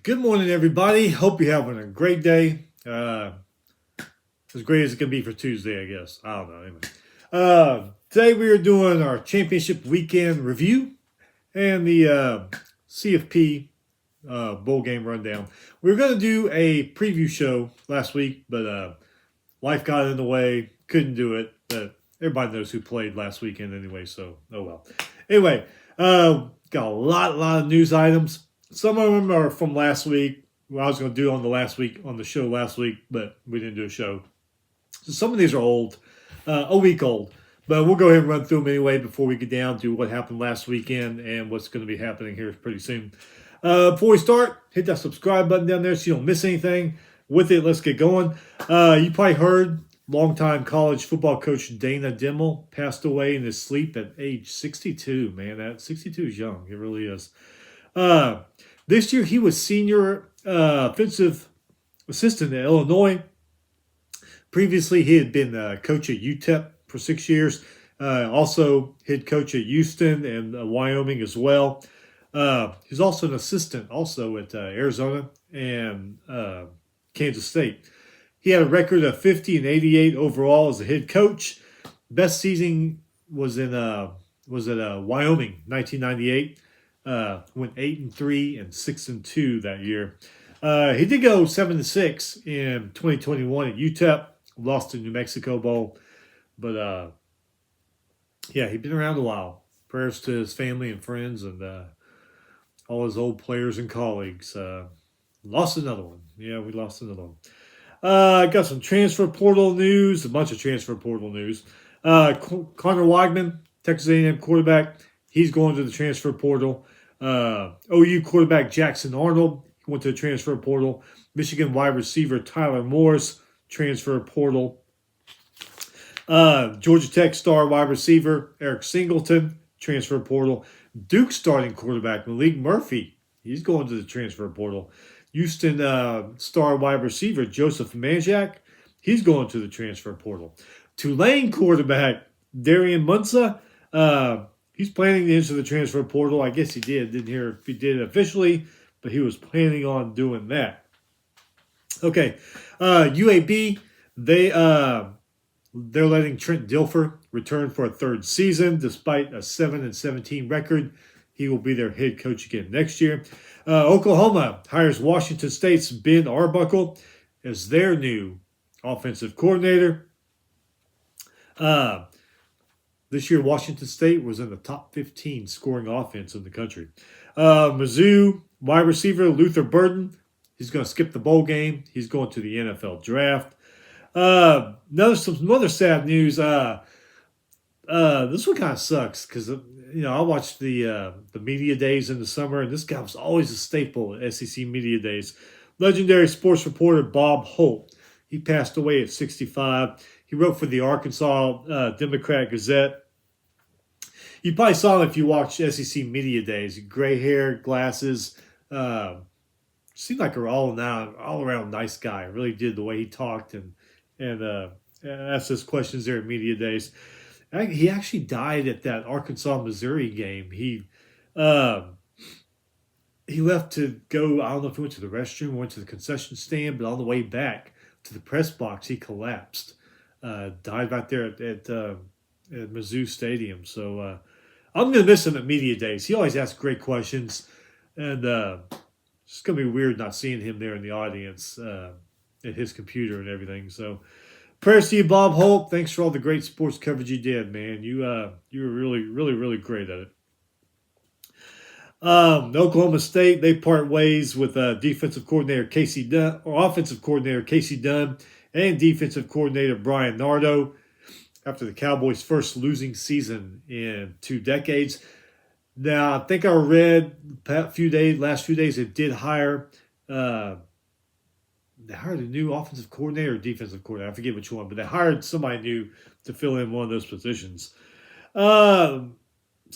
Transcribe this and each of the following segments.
Good morning, everybody. Hope you're having a great day. As great as it can be for Tuesday, I guess. I don't know. Anyway, today we are doing our championship weekend review and the CFP bowl game rundown. We were going to do a preview show last week, but life got in the way. Couldn't do it. But everybody knows who played last weekend anyway, so oh well. Anyway, got a lot of news items. Some of them are from last week. Well, I was going to do on the show last week, but we didn't do a show. So some of these are old, a week old. But we'll go ahead and run through them anyway before we get down to what happened last weekend and what's going to be happening here pretty soon. Before we start, hit that subscribe button down there so you don't miss anything. With it, let's get going. You probably heard longtime college football coach Dana Dimel passed away in his sleep at age 62. Man, that 62 is young. It really is. This year, he was senior offensive assistant at Illinois. Previously, he had been coach at UTEP for 6 years. Also, head coach at Houston and Wyoming as well. He's also an assistant also at Arizona and Kansas State. He had a record of 50 and 88 overall as a head coach. Best season was at Wyoming, 1998. Went 8-3 and 6-2 that year. He did go 7-6 in 2021 at UTEP. Lost to New Mexico Bowl, but yeah, he'd been around a while. Prayers to his family and friends and all his old players and colleagues. Lost another one. Yeah, we lost another one. Got some transfer portal news, a bunch of transfer portal news. Connor Weigman, Texas A&M quarterback, he's going to the transfer portal. OU quarterback Jackson Arnold went to the transfer portal. Michigan wide receiver Tyler Morris, transfer portal. Georgia Tech star wide receiver Eric Singleton, transfer portal. Duke starting quarterback Malik Murphy, he's going to the transfer portal. Houston star wide receiver Joseph Manjak, he's going to the transfer portal. Tulane quarterback Darian Munza, he's planning to enter the transfer portal. I guess he did. Didn't hear if he did it officially, but he was planning on doing that. Okay, UAB, they're letting Trent Dilfer return for a third season despite a 7-17 record. He will be their head coach again next year. Oklahoma hires Washington State's Ben Arbuckle as their new offensive coordinator. This year, Washington State was in the top 15 scoring offense in the country. Mizzou wide receiver Luther Burden, he's going to skip the bowl game. He's going to the NFL draft. Some other sad news. This one kind of sucks because I watched the media days in the summer, and this guy was always a staple at SEC media days. Legendary sports reporter Bob Holt. He passed away at 65. He wrote for the Arkansas Democrat Gazette. You probably saw him if you watched SEC media days. Gray hair, glasses. Seemed like an all-around nice guy. Really did the way he talked and asked us questions there at media days. He actually died at that Arkansas-Missouri game. He left to go, I don't know if he went to the restroom or went to the concession stand, but on the way back to the press box, he collapsed. Died right there at Mizzou Stadium. So I'm going to miss him at media days. He always asks great questions, and it's going to be weird not seeing him there in the audience at his computer and everything. So prayers to you, Bob Holt. Thanks for all the great sports coverage you did, man. You were really great at it. Oklahoma State, they part ways with defensive coordinator Casey Dunn, or offensive coordinator Casey Dunn, and defensive coordinator Brian Nardo after the Cowboys' first losing season in 2 decades. Now, I think I read last few days they did hire they hired a new offensive coordinator or defensive coordinator. I forget which one, but they hired somebody new to fill in one of those positions. Some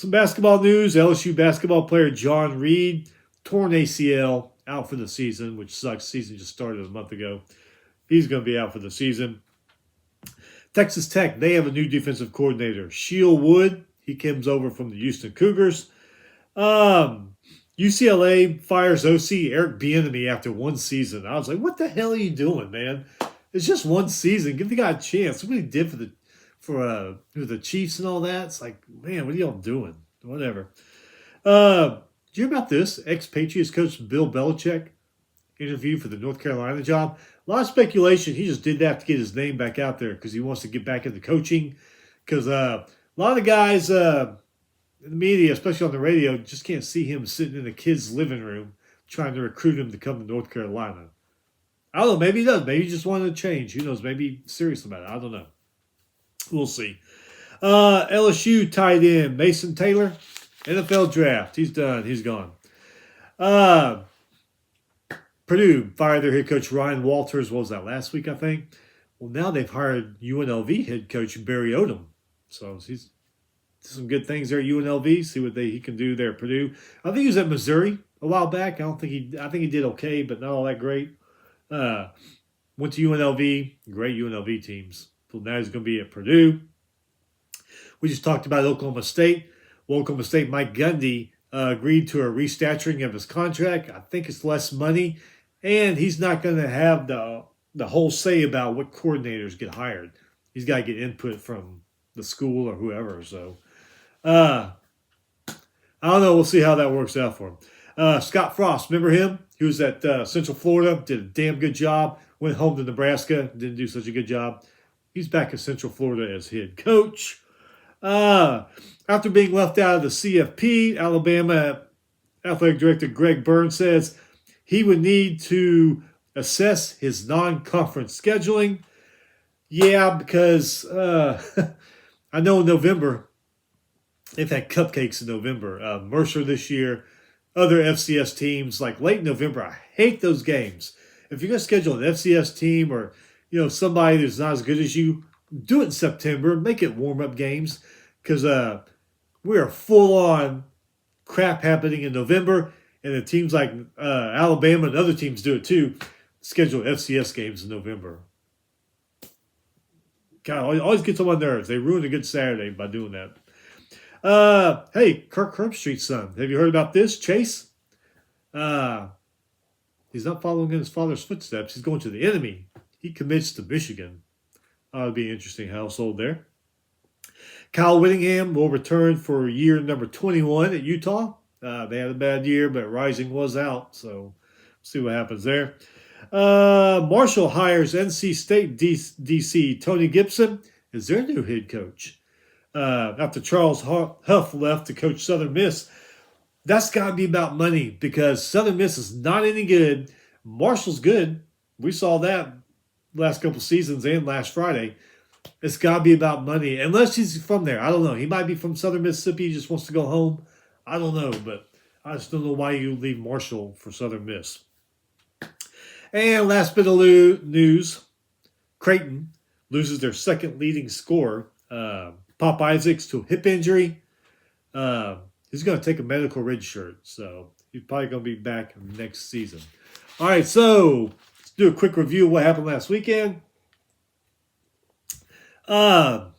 basketball news. LSU basketball player John Reed, torn ACL, out for the season, which sucks. Season just started a month ago. He's going to be out for the season. Texas Tech, they have a new defensive coordinator, Sheil Wood. He comes over from the Houston Cougars. UCLA fires OC Eric Bieniemy after one season. I was like, what the hell are you doing, man? It's just one season. Give the guy a chance. What he did for the Chiefs and all that. It's like, man, what are y'all doing? Whatever. Did you hear about this? Ex-Patriots coach Bill Belichick interviewed for the North Carolina job. A lot of speculation. He just did that to get his name back out there because he wants to get back into coaching. Because a lot of the guys in the media, especially on the radio, just can't see him sitting in a kid's living room trying to recruit him to come to North Carolina. I don't know. Maybe he does. Maybe he just wanted to change. Who knows? Maybe he's serious about it. I don't know. We'll see. LSU tight end Mason Taylor, NFL draft. He's done. He's gone. Purdue fired their head coach Ryan Walters. What was that, last week, I think? Well, now they've hired UNLV head coach Barry Odom. So he's did some good things there at UNLV. See what he can do there at Purdue. I think he was at Missouri a while back. I think he did okay, but not all that great. Went to UNLV. Great UNLV teams. So now he's going to be at Purdue. We just talked about Oklahoma State. Well, Oklahoma State Mike Gundy agreed to a restaturing of his contract. I think it's less money, and he's not going to have the whole say about what coordinators get hired. He's got to get input from the school or whoever. So, I don't know. We'll see how that works out for him. Scott Frost, remember him? He was at Central Florida, did a damn good job. Went home to Nebraska, didn't do such a good job. He's back in Central Florida as head coach. After being left out of the CFP, Alabama Athletic Director Greg Byrne says he would need to assess his non-conference scheduling. Yeah, because I know in November, they've had cupcakes in November. Mercer this year, other FCS teams, like late November. I hate those games. If you're going to schedule an FCS team or somebody that's not as good as you, do it in September. Make it warm-up games because we are full-on crap happening in November, and the teams like Alabama and other teams do it too, schedule FCS games in November. God, it always gets on my nerves. They ruin a good Saturday by doing that. Hey, Kirk Herbstreit's son. Have you heard about this? Chase? He's not following in his father's footsteps. He's going to the enemy. He commits to Michigan. That'll be an interesting household there. Kyle Whittingham will return for year number 21 at Utah. They had a bad year, but Rising was out, so see what happens there. Marshall hires NC State DC Tony Gibson as their new head coach. After Charles Huff left to coach Southern Miss, that's got to be about money because Southern Miss is not any good. Marshall's good. We saw that last couple seasons and last Friday. It's got to be about money. Unless he's from there. I don't know. He might be from Southern Mississippi. He just wants to go home. I don't know. But I just don't know why you leave Marshall for Southern Miss. And last bit of news. Creighton loses their second leading scorer. Pop Isaacs to a hip injury. He's going to take a medical red shirt. So he's probably going to be back next season. All right. So let's do a quick review of what happened last weekend. All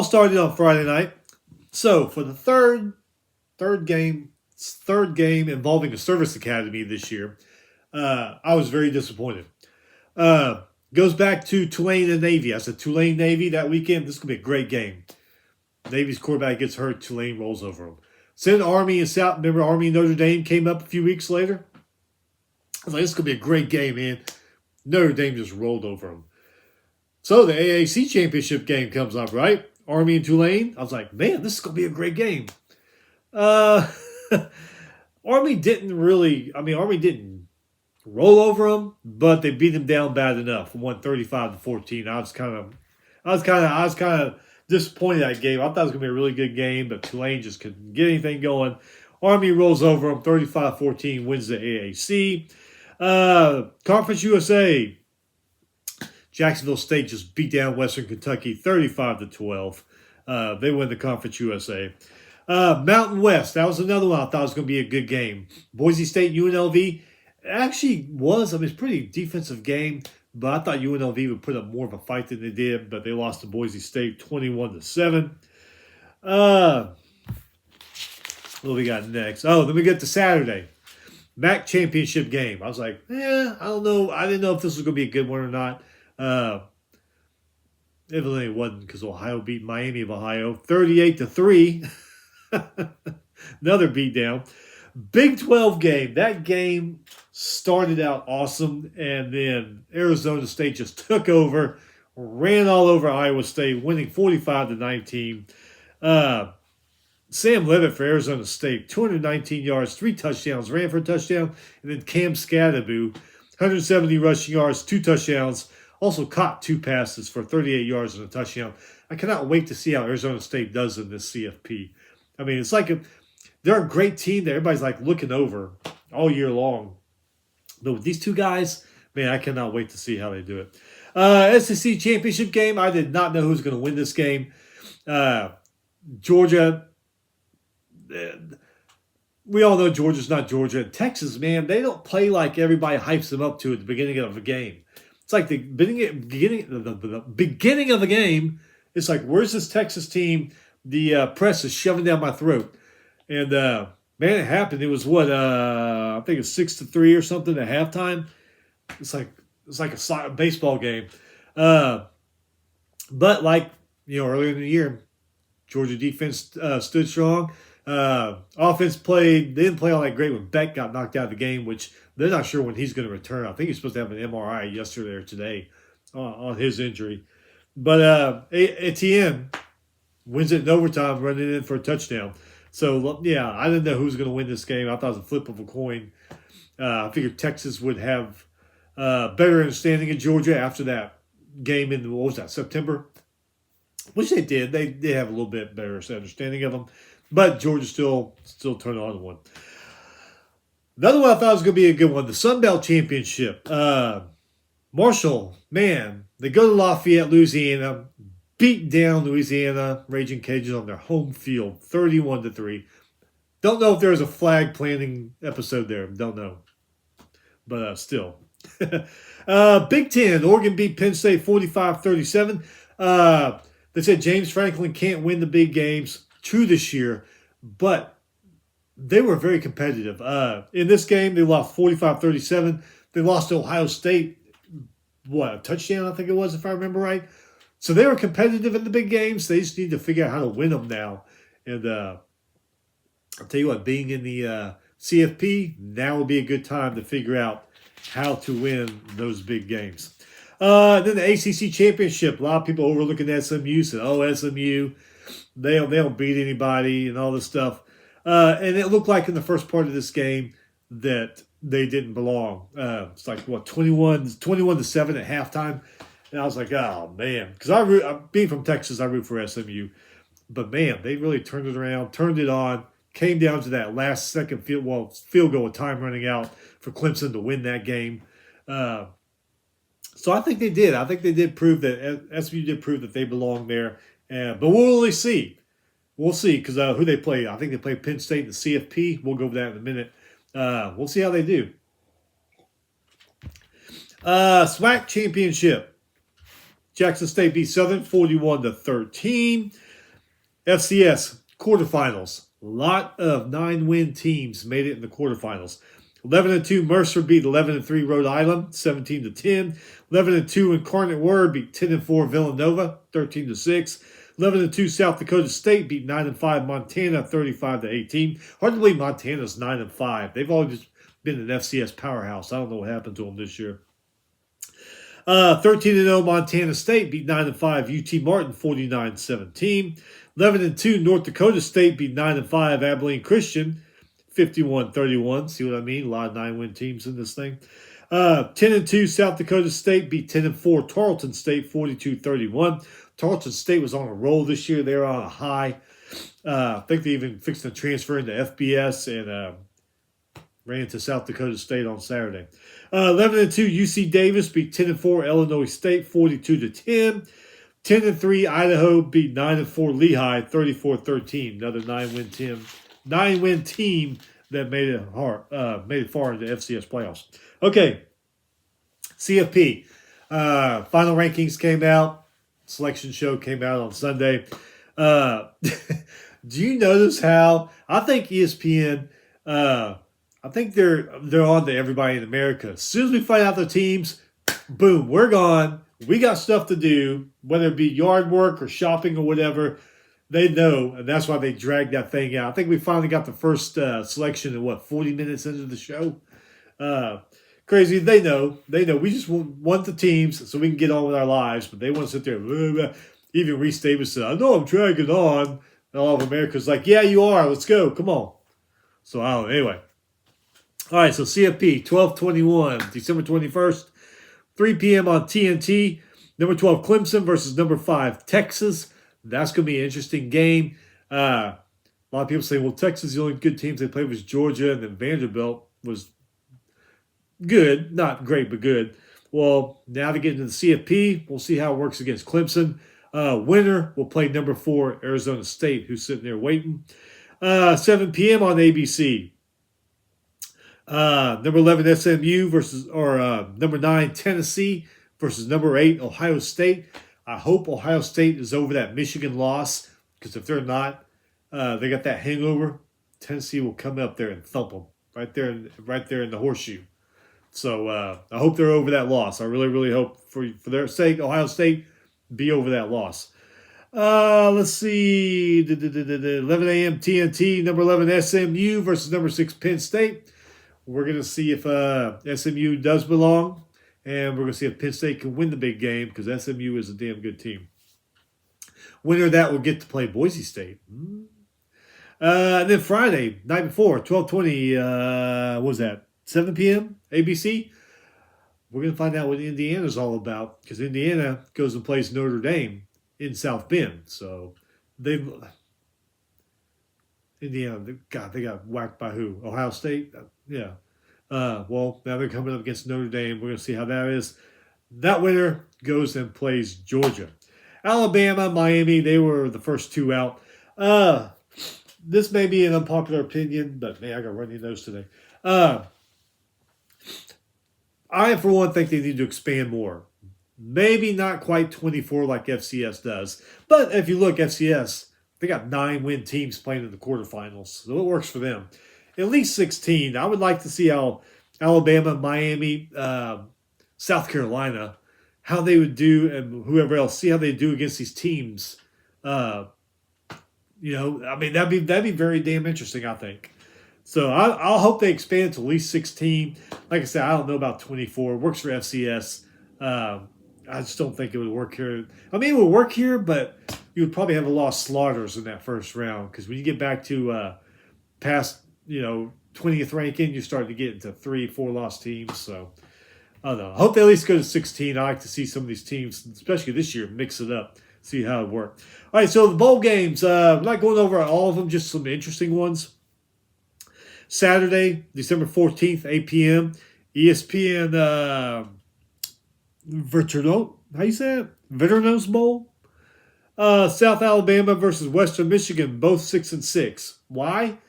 started on Friday night. So for the third game involving a service academy this year, I was very disappointed. Goes back to Tulane and Navy. I said Tulane Navy that weekend. This is gonna be a great game. Navy's quarterback gets hurt. Tulane rolls over him. Then Army and South. Remember Army and Notre Dame came up a few weeks later. I was like, this is gonna be a great game, man. Notre Dame just rolled over them. So the AAC championship game comes up, right? Army and Tulane. I was like, man, this is going to be a great game. Army didn't roll over them, but they beat them down bad enough. Won 35-14. I was kind of disappointed in that game. I thought it was going to be a really good game, but Tulane just couldn't get anything going. Army rolls over them 35-14, wins the AAC. Conference USA. Jacksonville State just beat down Western Kentucky 35-12. They win the Conference USA. Mountain West, that was another one I thought was going to be a good game. Boise State, UNLV, actually was. It's a pretty defensive game, but I thought UNLV would put up more of a fight than they did, but they lost to Boise State 21-7. What we got next? Oh, then we get to Saturday. MAC championship game. I was like, I don't know. I didn't know if this was going to be a good one or not. Evidently it wasn't because Ohio beat Miami of Ohio 38-3. Another beatdown. Big 12 game. That game started out awesome, and then Arizona State just took over, ran all over Iowa State, winning 45-19. Sam Levitt for Arizona State, 219 yards, 3 touchdowns, ran for a touchdown, and then Cam Scadaboo, 170 rushing yards, 2 touchdowns, also caught 2 passes for 38 yards and a touchdown. I cannot wait to see how Arizona State does in this CFP. I mean, it's like they're a great team that everybody's like looking over all year long. But with these two guys, man, I cannot wait to see how they do it. SEC championship game, I did not know who was going to win this game. Georgia, we all know Georgia's not Georgia. Texas, man, they don't play like everybody hypes them up to at the beginning of a game. It's like the beginning of the game. It's like, where's this Texas team? The press is shoving down my throat. And, man, it happened. It was what? I think it's 6-3 or something at halftime. It's like a baseball game. But like, earlier in the year, Georgia defense stood strong. Offense played. They didn't play all that great when Beck got knocked out of the game, which they're not sure when he's going to return. I think he's supposed to have an MRI yesterday or today on his injury. But Etienne wins it in overtime, running in for a touchdown. So, yeah, I didn't know who was going to win this game. I thought it was a flip of a coin. I figured Texas would have better understanding of Georgia after that game in, September? Which they did. They did have a little bit better understanding of them. But Georgia still turned on and won. Another one I thought was going to be a good one, the Sun Belt Championship. Marshall, man, they go to Lafayette, Louisiana, beat down Louisiana Raging Cajuns on their home field, 31-3. Don't know if there was a flag planting episode there. Don't know. But still. Big Ten, Oregon beat Penn State 45-37. They said James Franklin can't win the big games. True this year, but they were very competitive. In this game, they lost 45-37. They lost to Ohio State, a touchdown, I think it was, if I remember right. So they were competitive in the big games. They just need to figure out how to win them now. And I'll tell you what, being in the CFP, now would be a good time to figure out how to win those big games. Then the ACC Championship, a lot of people overlooking SMU, said, SMU, they don't beat anybody and all this stuff. And it looked like in the first part of this game that they didn't belong. It's like, 21-7 at halftime. And I was like, oh, man. Because being from Texas, I root for SMU. But, man, they really turned it around, turned it on, came down to that last second field goal with time running out for Clemson to win that game. So I think they did. I think they did prove that SMU did prove that they belong there. But we'll really see. We'll see because who they play. I think they play Penn State in the CFP. We'll go over that in a minute. We'll see how they do. SWAC Championship. Jackson State beat Southern 41-13. FCS quarterfinals. A lot of 9-win teams made it in the quarterfinals. 11-2 Mercer beat 11-3 Rhode Island, 17-10. 11-2 Incarnate Word beat 10-4 Villanova, 13-6. 11-2 South Dakota State beat 9-5 Montana, 35-18. Hard to believe Montana's 9-5. They've always been an FCS powerhouse. I don't know what happened to them this year. 13-0 Montana State beat 9-5 UT Martin, 49-17. 11-2 North Dakota State beat 9-5 Abilene Christian, 51-31. See what I mean? A lot of 9-win teams in this thing. 10-2 South Dakota State beat 10-4 Tarleton State, 42-31. Tarleton State was on a roll this year. They were on a high. I think they even fixed the transfer into FBS and ran into South Dakota State on Saturday. 11-2 UC Davis beat 10-4 Illinois State, 42-10. 10-3 Idaho beat 9-4 Lehigh, 34-13. Another 9-win team that made it far into FCS playoffs. Okay, CFP. Final rankings came out. Selection show came out on Sunday. Do you notice how I think ESPN? I think they're on to everybody in America. As soon as we find out the teams, boom, we're gone. We got stuff to do, whether it be yard work or shopping or whatever. They know, and that's why they dragged that thing out. I think we finally got the first selection in 40 minutes into the show. Crazy. They know. We just want the teams so we can get on with our lives, but they want to sit there. Blah, blah. Even Reese Davis said, "I know I'm dragging on." And all of America's like, "Yeah, you are. Let's go. Come on." So I don't know. Anyway. All right. So CFP 12/21, December 21st, 3 p.m. on TNT. Number 12 Clemson versus number 5 Texas. That's going to be an interesting game. A lot of people say, well, Texas, the only good teams they played was Georgia, and then Vanderbilt was good. Not great, but good. Well, now to get into the CFP, we'll see how it works against Clemson. Winner will play number 4 Arizona State, who's sitting there waiting. 7 p.m. on ABC. Number 11 SMU versus, or number 9 Tennessee versus number 8 Ohio State. I hope Ohio State is over that Michigan loss, because if they're not, they got that hangover. Tennessee will come up there and thump them right there in the horseshoe. So I hope they're over that loss. I really, really hope for their sake, Ohio State be over that loss. Let's see, 11 a.m. TNT, number 11 SMU versus number 6 Penn State. We're going to see if SMU does belong. And we're going to see if Penn State can win the big game, because SMU is a damn good team. Winner of that will get to play Boise State. And then Friday, night before, 12:20, what was that? 7 p.m. ABC. We're going to find out what Indiana's all about, because Indiana goes and plays Notre Dame in South Bend. So Indiana, God, they got whacked by who? Ohio State? Yeah. Well, now they're coming up against Notre Dame. We're going to see how that is. That winner goes and plays Georgia. Alabama, Miami, they were the first two out. This may be an unpopular opinion, but man, I got runny nose today. I, for one, think they need to expand more. Maybe not quite 24 like FCS does. But if you look, FCS, they got 9-win teams playing in the quarterfinals. So it works for them. At least 16. I would like to see how Alabama, Miami, South Carolina, how they would do, and whoever else, see how they do against these teams. I mean, that'd be very damn interesting, I think. So I'll hope they expand to at least 16. Like I said, I don't know about 24. It works for FCS. I just don't think it would work here. I mean, it would work here, but you would probably have a lot of slaughters in that first round, because when you get back to past 20th ranking, you start to get into 3-4 loss teams. So I don't know. I hope they at least go to 16. I like to see some of these teams, especially this year, mix it up, see how it works. All right, so the bowl games. I'm not going over all of them, just some interesting ones. Saturday, December 14th, 8 p.m. ESPN Veterano, how you say it? Veterano's Bowl. South Alabama versus Western Michigan, both 6-6. Why?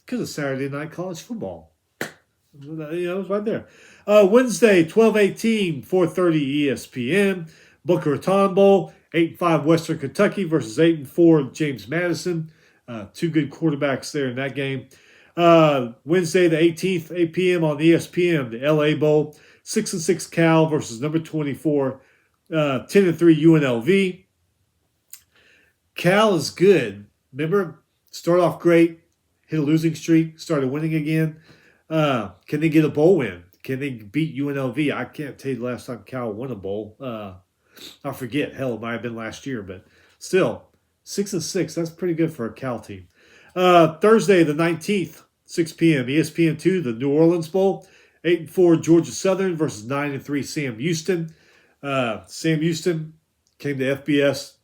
Because of Saturday night college football. It's right there. Wednesday, 12/18, 4:30 ESPN. Boca Raton Bowl, 8-5 Western Kentucky versus 8-4 James Madison. Two good quarterbacks there in that game. Wednesday, the 18th, 8 p.m. on ESPN, the LA Bowl, 6-6 Cal versus number 24, 10-3 UNLV. Cal is good. Remember, started off great, hit a losing streak, started winning again. Can they get a bowl win? Can they beat UNLV? I can't tell you the last time Cal won a bowl. I forget. Hell, it might have been last year, but still, 6-6. That's pretty good for a Cal team. Thursday, the 19th, 6 p.m. ESPN2, the New Orleans Bowl, 8-4 Georgia Southern versus 9-3 Sam Houston. Sam Houston came to FBS,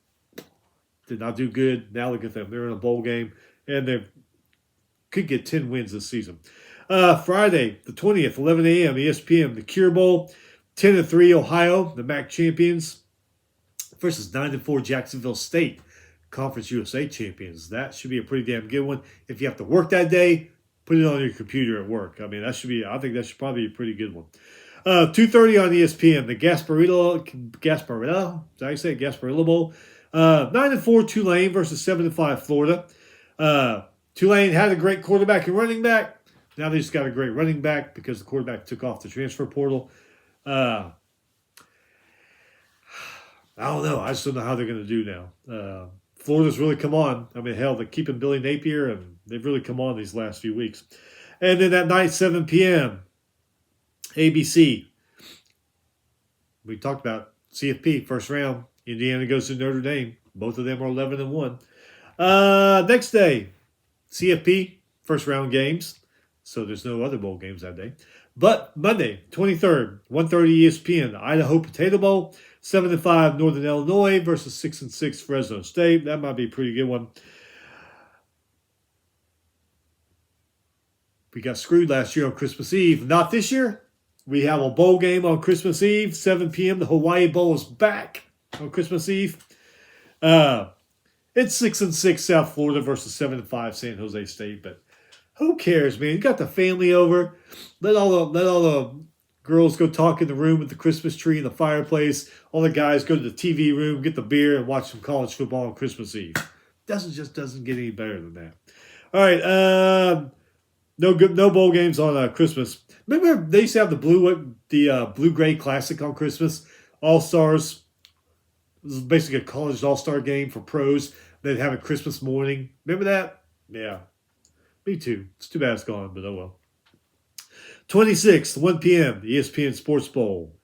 did not do good. Now look at them. They're in a bowl game, and they could get 10 wins this season. Friday, the 20th, 11 a.m., ESPN, the Cure Bowl, 10-3 Ohio, the MAC champions, versus 9-4 Jacksonville State, Conference USA champions. That should be a pretty damn good one. If you have to work that day, put it on your computer at work. I mean, I think that should probably be a pretty good one. 2:30 on ESPN, the Gasparilla, is that how you say it? Gasparilla Bowl. 9-4 Tulane versus 7-5 Florida. Tulane had a great quarterback and running back. Now they just got a great running back because the quarterback took off the transfer portal. I don't know. I just don't know how they're going to do now. Florida's really come on. I mean, hell, they're keeping Billy Napier, and they've really come on these last few weeks. And then that night, 7 p.m., ABC. We talked about CFP, first round. Indiana goes to Notre Dame. Both of them are 11-1. Next day, CFP, first round games. So there's no other bowl games that day. But Monday, 23rd, 1:30 ESPN, Idaho Potato Bowl, 7-5 Northern Illinois versus 6-6 Fresno State. That might be a pretty good one. We got screwed last year on Christmas Eve. Not this year. We have a bowl game on Christmas Eve, 7 p.m. The Hawaii Bowl is back on Christmas Eve. It's 6-6 South Florida versus 7-5 San Jose State, but who cares, man? You got the family over. Let all the girls go talk in the room with the Christmas tree and the fireplace. All the guys go to the TV room, get the beer, and watch some college football on Christmas Eve. Doesn't get any better than that. All right, no bowl games on Christmas. Remember they used to have the blue gray classic on Christmas. All Stars. This is basically a college all-star game for pros. They'd have it Christmas morning. Remember that? Yeah. Me too. It's too bad it's gone, but oh well. 26th, 1 p.m., the ESPN Sports Bowl.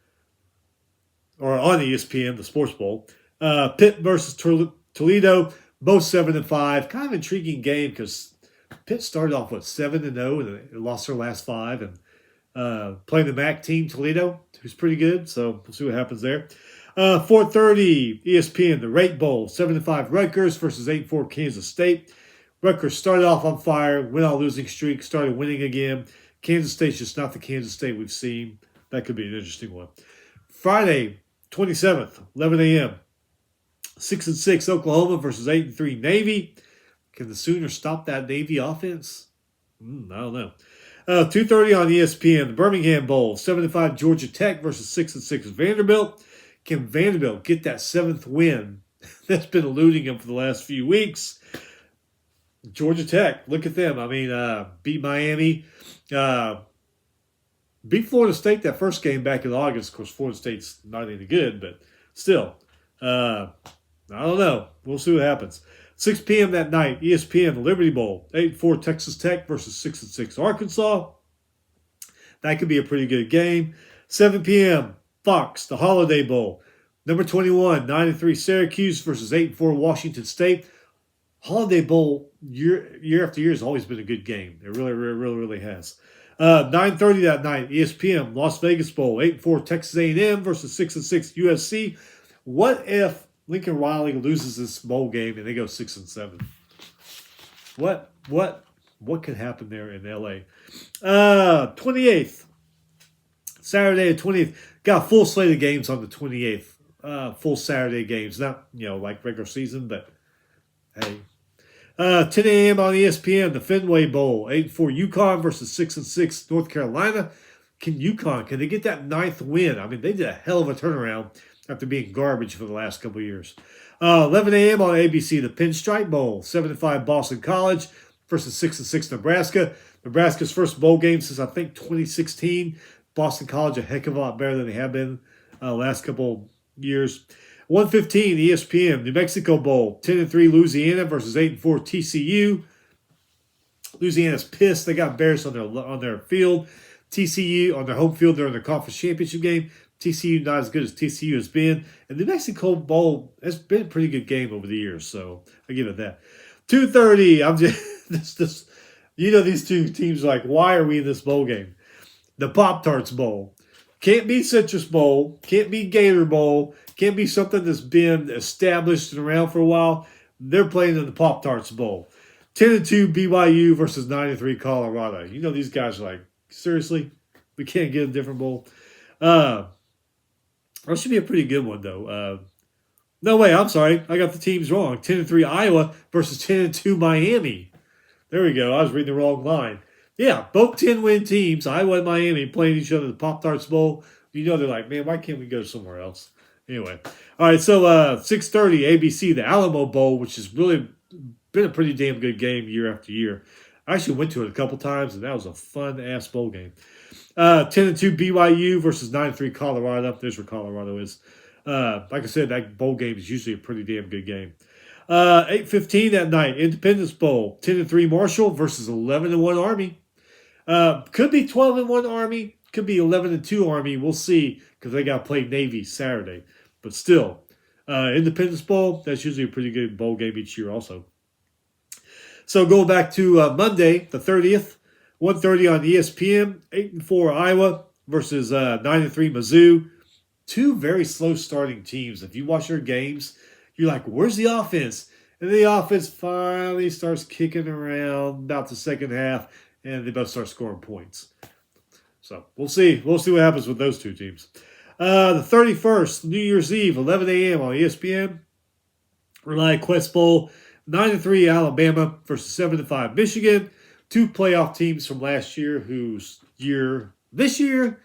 Or on ESPN, the Sports Bowl. Pitt versus Toledo, both 7-5. Kind of intriguing game because Pitt started off with 7-0 and they lost their last 5. And playing the MAC team, Toledo, who's pretty good. So we'll see what happens there. 4:30 ESPN, the Rate Bowl, 7-5 Rutgers versus 8-4 Kansas State. Rutgers started off on fire, went on a losing streak, started winning again. Kansas State's just not the Kansas State we've seen. That could be an interesting one. Friday, 27th, 11 a.m. 6-6 Oklahoma versus 8-3 Navy. Can the Sooners stop that Navy offense? I don't know. 2:30 on ESPN, the Birmingham Bowl, 7-5 Georgia Tech versus 6-6 Vanderbilt. Can Vanderbilt get that 7th win that's been eluding them for the last few weeks? Georgia Tech, look at them. I mean, beat Miami. Beat Florida State that first game back in August. Of course, Florida State's not any good, but still. I don't know. We'll see what happens. 6 p.m. that night, ESPN, the Liberty Bowl, 8-4 Texas Tech versus 6-6 Arkansas. That could be a pretty good game. 7 p.m., Fox, the Holiday Bowl. Number 21, 9-3 Syracuse versus 8-4 Washington State. Holiday Bowl, year after year, has always been a good game. It really has. 9:30 that night, ESPN, Las Vegas Bowl, 8-4 Texas A&M versus 6-6 USC. What if Lincoln Riley loses this bowl game and they go 6-7? What could happen there in LA? 28th, Saturday the 20th. Got a full slate of games on the 28th. Full Saturday games. Not, like regular season, but hey. 10 a.m. on ESPN, the Fenway Bowl, 8-4 UConn versus 6-6 North Carolina. Can they get that 9th win? I mean, they did a hell of a turnaround after being garbage for the last couple of years. 11 a.m. on ABC, the Pinstripe Bowl, 7-5 Boston College versus 6-6 Nebraska. Nebraska's first bowl game since, I think, 2016. Boston College a heck of a lot better than they have been last couple years. 1:15 ESPN, New Mexico Bowl, 10-3 Louisiana versus 8-4 TCU. Louisiana's pissed. They got embarrassed on their field. TCU on their home field during their conference championship game. TCU not as good as TCU has been. And the New Mexico Bowl has been a pretty good game over the years, so I give it that. 2:30. I'm just these two teams are like, why are we in this bowl game? The Pop-Tarts Bowl. Can't be Citrus Bowl. Can't be Gator Bowl. Can't be something that's been established and around for a while. They're playing in the Pop-Tarts Bowl. 10-2 BYU versus 9-3 Colorado. These guys are like, seriously? We can't get a different bowl? That should be a pretty good one, though. No way, I'm sorry. I got the teams wrong. 10-3 Iowa versus 10-2 Miami. There we go. I was reading the wrong line. Yeah, both 10-win teams, Iowa and Miami, playing each other in the Pop-Tarts Bowl. They're like, man, why can't we go somewhere else? Anyway. All right, so 6:30 ABC, the Alamo Bowl, which is really been a pretty damn good game year after year. I actually went to it a couple times, and that was a fun-ass bowl game. 10-2 BYU versus 9-3 Colorado. There's where Colorado is. Like I said, that bowl game is usually a pretty damn good game. 8:15 that night, Independence Bowl. 10-3 Marshall versus 11-1 Army. Could be 12-1 Army. Could be 11-2 Army. We'll see because they got to play Navy Saturday. But still, Independence Bowl, that's usually a pretty good bowl game each year also. So go back to Monday, the 30th, 1:30 on ESPN, 8-4 Iowa versus 9-3 Mizzou. Two very slow starting teams. If you watch their games, you're like, where's the offense? And the offense finally starts kicking around about the second half, and they both start scoring points. So we'll see. We'll see what happens with those two teams. The 31st, New Year's Eve, 11 a.m. on ESPN. Reliant Quest Bowl, 9-3 Alabama versus 7-5 Michigan. Two playoff teams from last year whose this year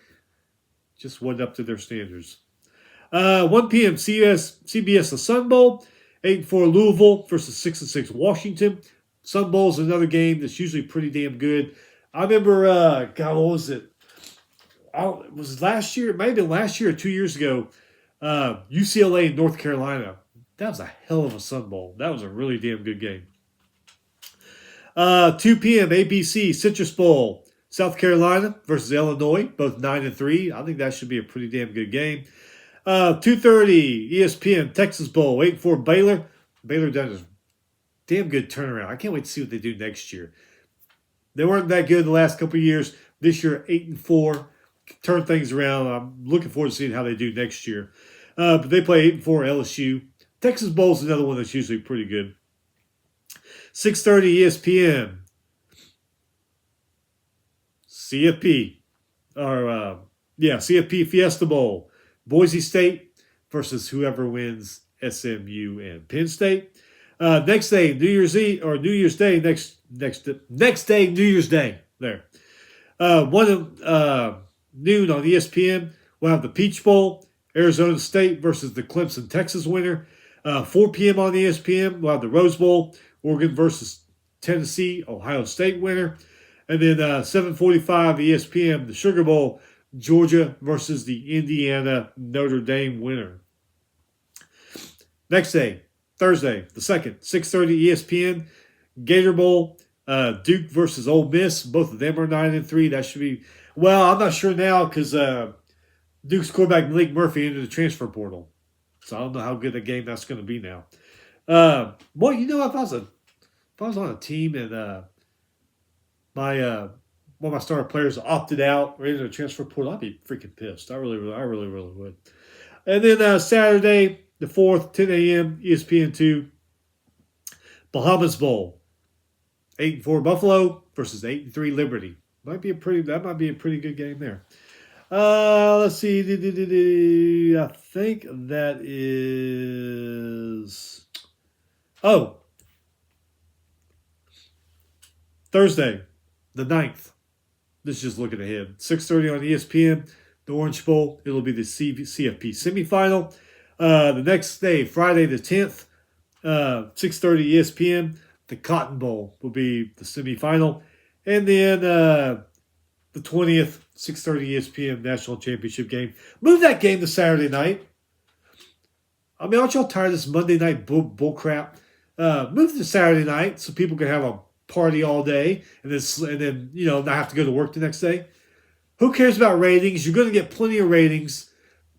just wasn't up to their standards. 1 p.m. CBS the Sun Bowl, 8-4 Louisville versus 6-6 Washington. Sun Bowl is another game that's usually pretty damn good. I remember, God, what was it? It was last year. It might have been last year or 2 years ago. UCLA and North Carolina. That was a hell of a Sun Bowl. That was a really damn good game. 2 p.m. ABC Citrus Bowl. South Carolina versus Illinois, both 9-3. I think that should be a pretty damn good game. 2:30 ESPN Texas Bowl, 8-4 Baylor. Baylor done a damn good turnaround. I can't wait to see what they do next year. They weren't that good the last couple of years. This year, 8-4. Turn things around. I'm looking forward to seeing how they do next year. But they play 8-4 LSU. Texas Bowl is another one that's usually pretty good. 6:30 ESPN. CFP Fiesta Bowl. Boise State versus whoever wins SMU and Penn State. Next day, New Year's Eve or New Year's Day. Next day, New Year's Day. There. 1 noon on ESPN. We'll have the Peach Bowl. Arizona State versus the Clemson Texas winner. 4 p.m. on ESPN. We'll have the Rose Bowl. Oregon versus Tennessee, Ohio State winner. And then 7:45 ESPN, the Sugar Bowl, Georgia versus the Indiana Notre Dame winner. Next day, Thursday, the 2nd, 6:30 ESPN, Gator Bowl, Duke versus Ole Miss. Both of them are 9-3. That should be, well, I'm not sure now because Duke's quarterback Malik Murphy entered the transfer portal. So I don't know how good a game that's going to be now. Well, you know, if I was on a team and one of my star players opted out or into the transfer portal, I'd be freaking pissed. I really would. And then Saturday, the 4th, 10 a.m., ESPN2, Bahamas Bowl, 8-4 Buffalo versus 8-3 Liberty. That might be a pretty good game there. Let's see. I think that is Thursday, the 9th. This is just looking ahead. 6:30 on ESPN, the Orange Bowl. It'll be the CFP semifinal. The next day, Friday the 10th, 6:30 ESPN, the Cotton Bowl will be the semifinal. And then the 20th, 6:30 ESPN National Championship game. Move that game to Saturday night. I mean, aren't y'all tired of this Monday night bull crap? Move it to Saturday night so people can have a party all day and then not have to go to work the next day. Who cares about ratings? You're going to get plenty of ratings.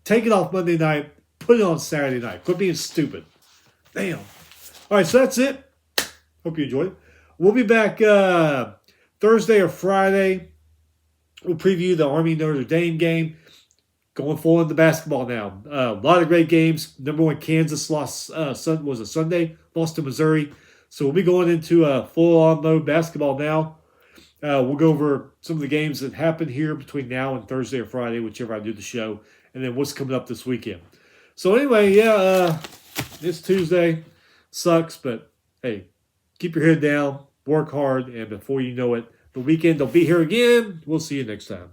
Take it off Monday night. Put it on Saturday night. Quit being stupid. Damn. All right, so that's it. Hope you enjoyed it. We'll be back Thursday or Friday. We'll preview the Army Notre Dame game. Going forward in the basketball now. A lot of great games. Number 1, Kansas lost Sunday. Lost to Missouri. So we'll be going into full-on mode basketball now. We'll go over some of the games that happen here between now and Thursday or Friday, whichever I do the show. And then what's coming up this weekend. So anyway, it's Tuesday. Sucks, but hey, keep your head down. Work hard. And before you know it, the weekend will be here again. We'll see you next time.